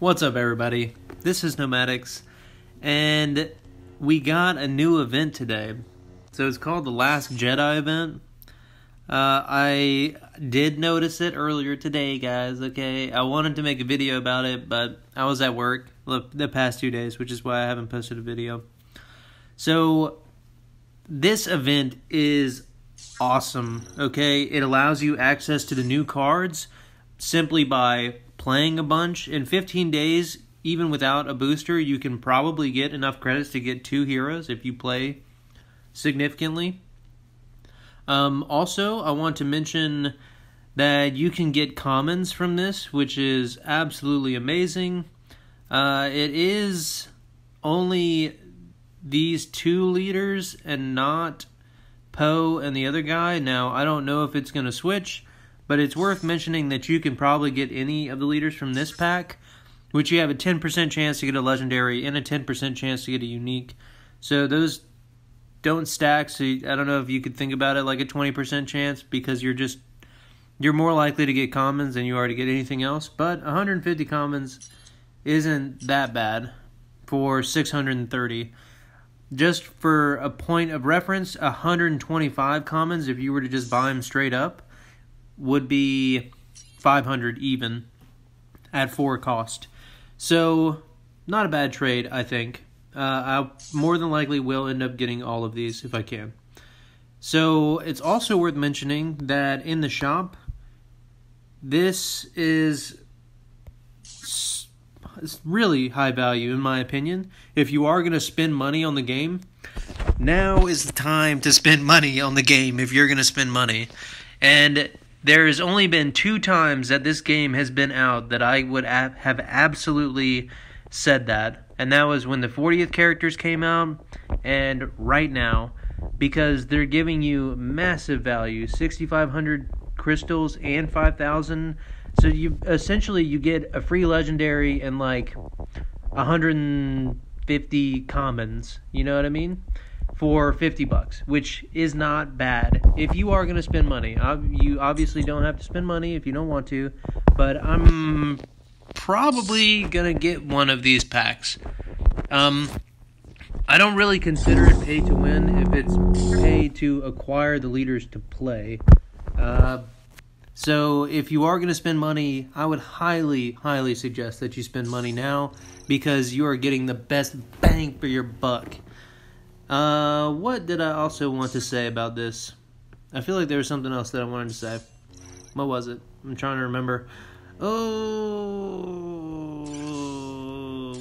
What's up, everybody? This is Nomadics, and we got a new event today. So it's called the Last Jedi event. I did notice it earlier today, guys, okay? I wanted to make a video about it, but I was at work the past 2 days, which is why I haven't posted a video. So, this event is awesome, okay? It allows you access to the new cards simply by playing a bunch. In 15 days, even without a booster, you can probably get enough credits to get 2 heroes if you play significantly. Also, I want to mention that you can get commons from this, which is absolutely amazing. It is only these 2 leaders and not Poe and the other guy. Now, I don't know if it's going to switch, but it's worth mentioning that you can probably get any of the leaders from this pack, which you have a 10% chance to get a legendary and a 10% chance to get a unique. So those don't stack, so I don't know if you could think about it like a 20% chance, because you're more likely to get commons than you are to get anything else. But 150 commons isn't that bad for 630. Just for a point of reference, 125 commons, if you were to just buy them straight up, would be 500 even at 4 cost. So, not a bad trade, I think. I more than likely will end up getting all of these if I can. So, it's also worth mentioning that in the shop, this is really high value in my opinion. If you are going to spend money on the game, now is the time to spend money on the game if you're going to spend money. And there has only been 2 times that this game has been out that I would have absolutely said that. And that was when the 40th characters came out and right now, because they're giving you massive value, 6,500 crystals and 5,000. So you get a free legendary and like 150 commons, you know what I mean? For $50, which is not bad. If you are going to spend money, you obviously don't have to spend money if you don't want to, but I'm probably going to get one of these packs. I don't really consider it pay to win if it's pay to acquire the leaders to play. So if you are going to spend money, I would highly, highly suggest that you spend money now, because you are getting the best bang for your buck. What did I also want to say about this? I feel like there was something else that I wanted to say. What was it? I'm trying to remember. Oh,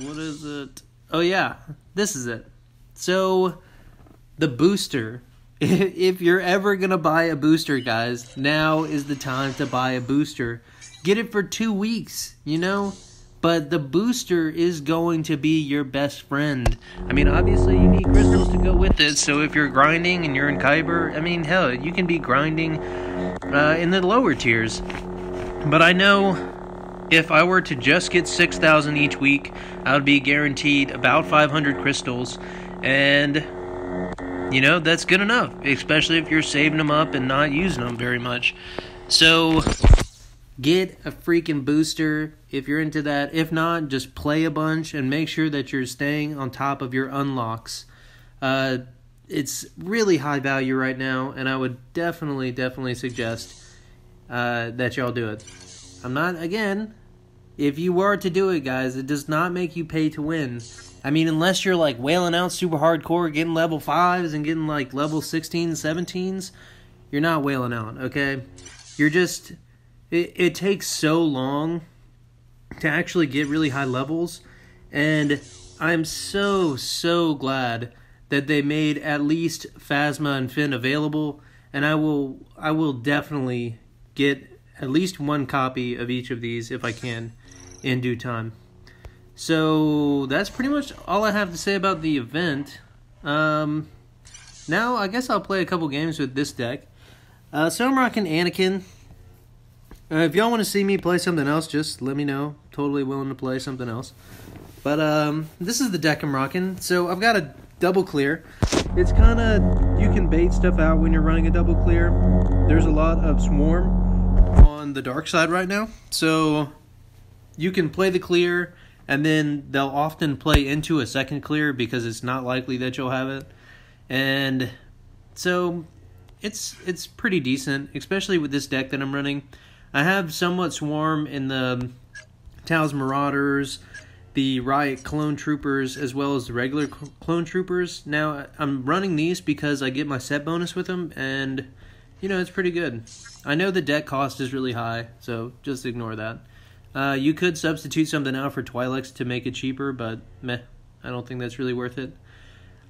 what is it? Oh yeah, this is it. So, the booster. If you're ever going to buy a booster, guys, now is the time to buy a booster. Get it for 2 weeks, you know? But the booster is going to be your best friend. I mean, obviously you need crystals to go with it, so if you're grinding and you're in Kyber, I mean, hell, you can be grinding in the lower tiers. But I know if I were to just get 6,000 each week, I would be guaranteed about 500 crystals, and you know, that's good enough, especially if you're saving them up and not using them very much. So, get a freaking booster if you're into that. If not, just play a bunch and make sure that you're staying on top of your unlocks. It's really high value right now, and I would definitely suggest that y'all do it. Again, if you were to do it, guys, it does not make you pay to win. I mean, unless you're like wailing out super hardcore, getting level 5s and getting like level 16s, 17s, you're not wailing out, okay? You're just, it takes so long to actually get really high levels, and I'm so glad that they made at least Phasma and Finn available, and I will definitely get at least 1 copy of each of these if I can in due time. So, that's pretty much all I have to say about the event. Now, I guess I'll play a couple games with this deck. So I'm rocking Anakin. If y'all want to see me play something else, just let me know. Totally willing to play something else. But, this is the deck I'm rocking. So, I've got a double clear. It's kind of, you can bait stuff out when you're running a double clear. There's a lot of swarm on the dark side right now. So, you can play the clear and then they'll often play into a second clear because it's not likely that you'll have it. And so it's pretty decent, especially with this deck that I'm running. I have somewhat Swarm in the Taos Marauders, the Riot Clone Troopers, as well as the regular Clone Troopers. Now, I'm running these because I get my set bonus with them, and, it's pretty good. I know the deck cost is really high, so just ignore that. You could substitute something out for Twi'leks to make it cheaper, but meh, I don't think that's really worth it.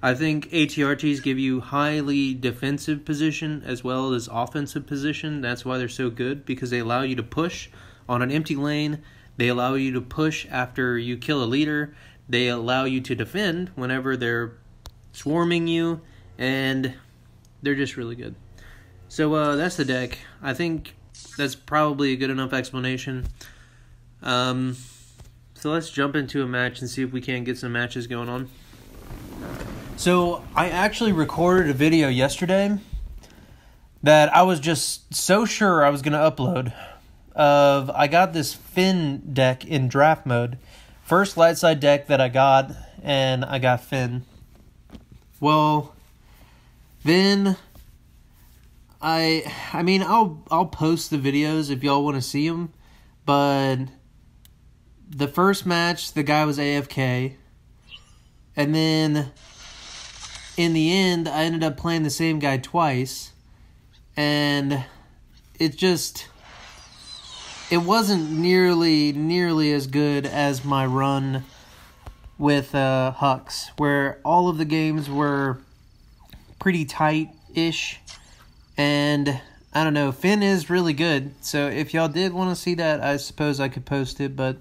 I think ATRTs give you highly defensive position as well as offensive position. That's why they're so good, because they allow you to push on an empty lane. They allow you to push after you kill a leader. They allow you to defend whenever they're swarming you, and they're just really good. So that's the deck. I think that's probably a good enough explanation. So let's jump into a match and see if we can't get some matches going on. So I actually recorded a video yesterday that I was just so sure I was going to upload. I got this Finn deck in draft mode. First light side deck that I got, and I got Finn. Well, then I'll post the videos if y'all want to see them, but the first match the guy was AFK, and then in the end I ended up playing the same guy twice, and it wasn't nearly as good as my run with Hux, where all of the games were pretty tight-ish, and I don't know, Finn is really good, so if y'all did want to see that, I suppose I could post it, but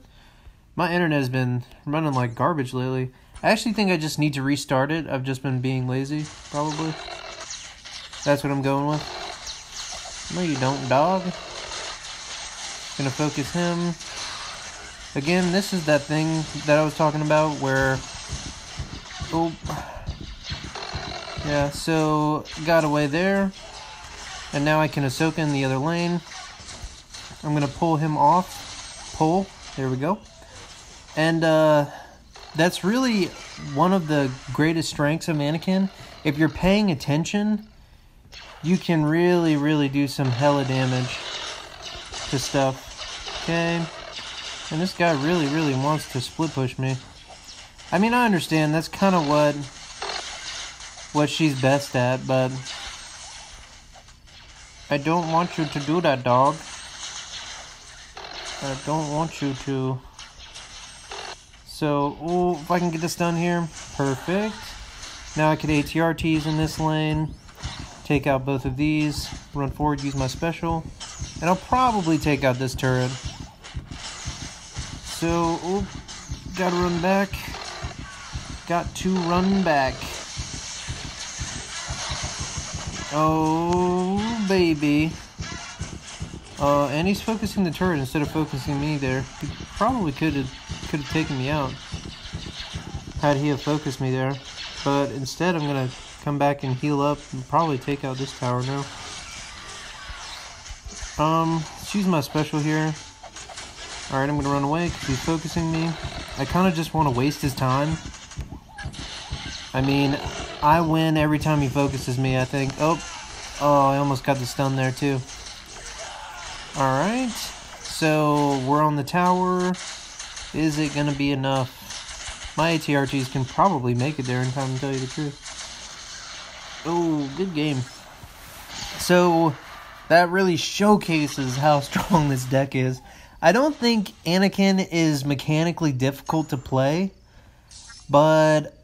my internet has been running like garbage lately. I actually think I just need to restart it. I've just been being lazy, probably. That's what I'm going with. No, you don't, dog. Gonna focus him. Again, this is that thing that I was talking about where... Oh. Yeah, so got away there. And now I can Ahsoka in the other lane. I'm gonna pull him off. Pull. There we go. And that's really one of the greatest strengths of Anakin. If you're paying attention, you can really, really do some hella damage to stuff. Okay, and this guy really, really wants to split push me. I mean, I understand, that's kind of what she's best at, but I don't want you to do that, dog. I don't want you to. So, if I can get this done here, perfect. Now I can ATRTs in this lane, take out both of these, run forward, use my special, and I'll probably take out this turret. So, gotta run back. Got to run back. Oh, baby. And he's focusing the turret instead of focusing me there. He probably could have taken me out had he have focused me there. But instead, I'm going to come back and heal up and probably take out this tower now. Let's use my special here. Alright, I'm going to run away because he's focusing me. I kind of just want to waste his time. I mean, I win every time he focuses me, I think. Oh, I almost got the stun there too. Alright, so we're on the tower. Is it going to be enough? My ATRGs can probably make it there in time, to tell you the truth. Oh, good game. So, that really showcases how strong this deck is. I don't think Anakin is mechanically difficult to play, but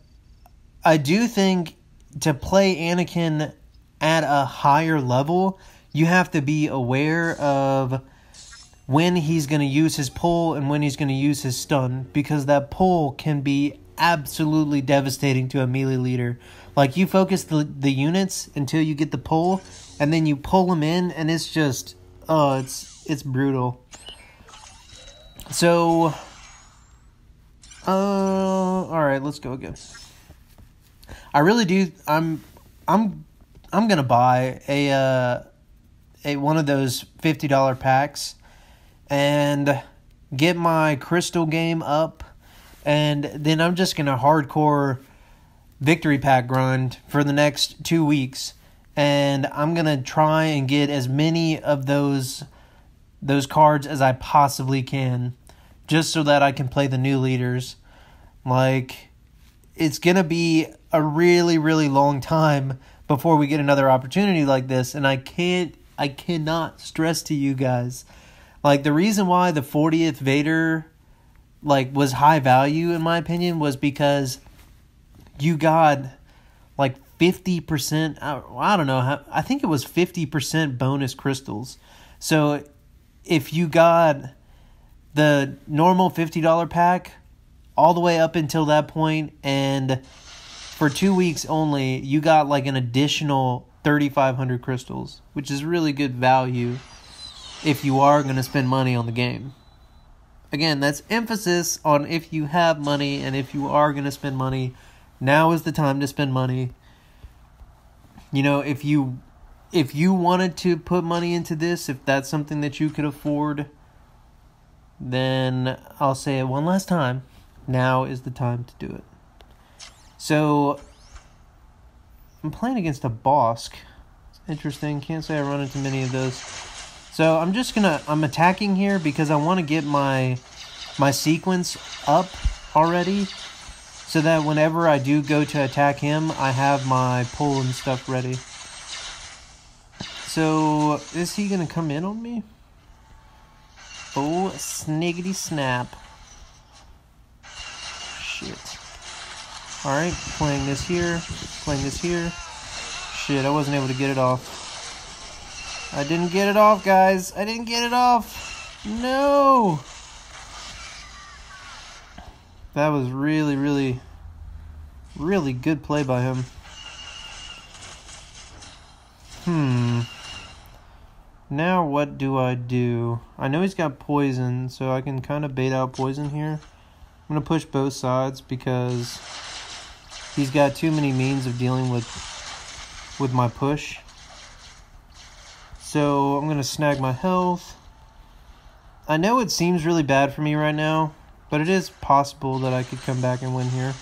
I do think to play Anakin at a higher level, you have to be aware of when he's going to use his pull and when he's going to use his stun, because that pull can be absolutely devastating to a melee leader. Like, you focus the units until you get the pull, and then you pull them in, and it's just, it's brutal. So, alright, let's go again. I really do, I'm gonna buy a one of those $50 packs and get my crystal game up and then I'm just going to hardcore victory pack grind for the next 2 weeks, and I'm going to try and get as many of those cards as I possibly can, just so that I can play the new leaders. Like, it's going to be a really, really long time before we get another opportunity like this, and I cannot stress to you guys, like, the reason why the 40th Vader, like, was high value, in my opinion, was because you got, like, 50%, I don't know, I think it was 50% bonus crystals. So, if you got the normal $50 pack all the way up until that point, and for 2 weeks only, you got, like, an additional 3,500 crystals, which is really good value if you are going to spend money on the game. Again, that's emphasis on if you have money, and if you are going to spend money, now is the time to spend money. You know, if you wanted to put money into this, if that's something that you could afford, then I'll say it one last time. Now is the time to do it. So, I'm playing against a Bosk. It's interesting. Can't say I run into many of those. So I'm attacking here because I want to get my sequence up already, so that whenever I do go to attack him, I have my pull and stuff ready. So, is he going to come in on me? Oh, sniggity snap. Shit. Alright, playing this here. Shit, I wasn't able to get it off. I didn't get it off, guys. I didn't get it off. No. That was really, really, really good play by him. Now what do I do? I know he's got poison, so I can kind of bait out poison here. I'm going to push both sides because he's got too many means of dealing with my push. So I'm going to snag my health. I know it seems really bad for me right now, but it is possible that I could come back and win here.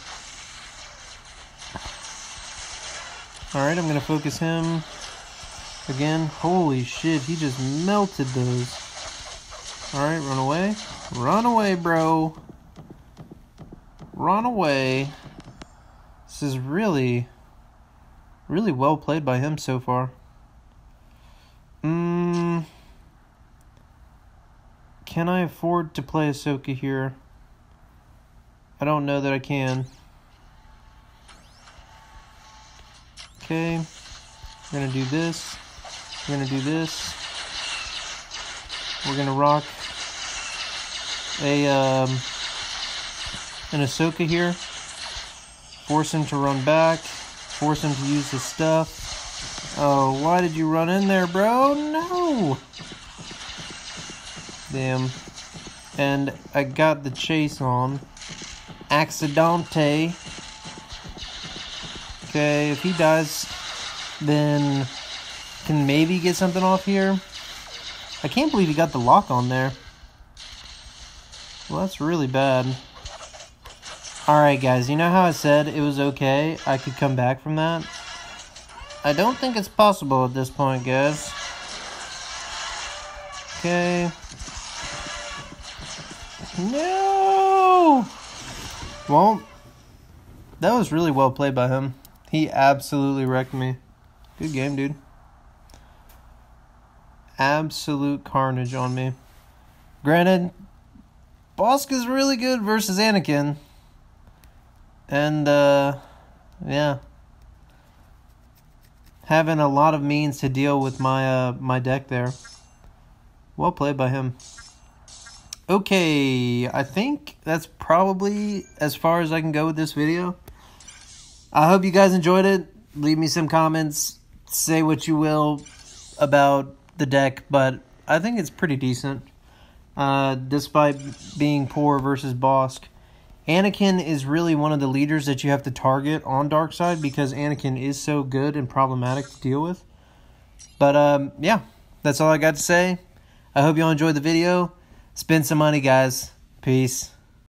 Alright, I'm going to focus him. Again, holy shit, he just melted those. Alright, run away. Run away, bro. Run away. This is really, really well played by him so far. Can I afford to play Ahsoka here? I don't know that I can. Okay. We're going to do this. We're going to do this. We're going to rock an Ahsoka here. Force him to run back. Force him to use his stuff. Oh, why did you run in there, bro? No! Damn. And I got the chase on. Accidente. Okay, if he dies, then can maybe get something off here. I can't believe he got the lock on there. Well, that's really bad. Alright, guys, you know how I said it was okay? I could come back from that? I don't think it's possible at this point, guys. Okay. No! Well, that was really well played by him. He absolutely wrecked me. Good game, dude. Absolute carnage on me. Granted, Bosk is really good versus Anakin. And, yeah. Having a lot of means to deal with my deck there. Well played by him. Okay, I think that's probably as far as I can go with this video. I hope you guys enjoyed it. Leave me some comments. Say what you will about the deck, but I think it's pretty decent. Despite being poor versus Bosk. Anakin is really one of the leaders that you have to target on Darkside because Anakin is so good and problematic to deal with. But, yeah, that's all I got to say. I hope you all enjoyed the video. Spend some money, guys. Peace.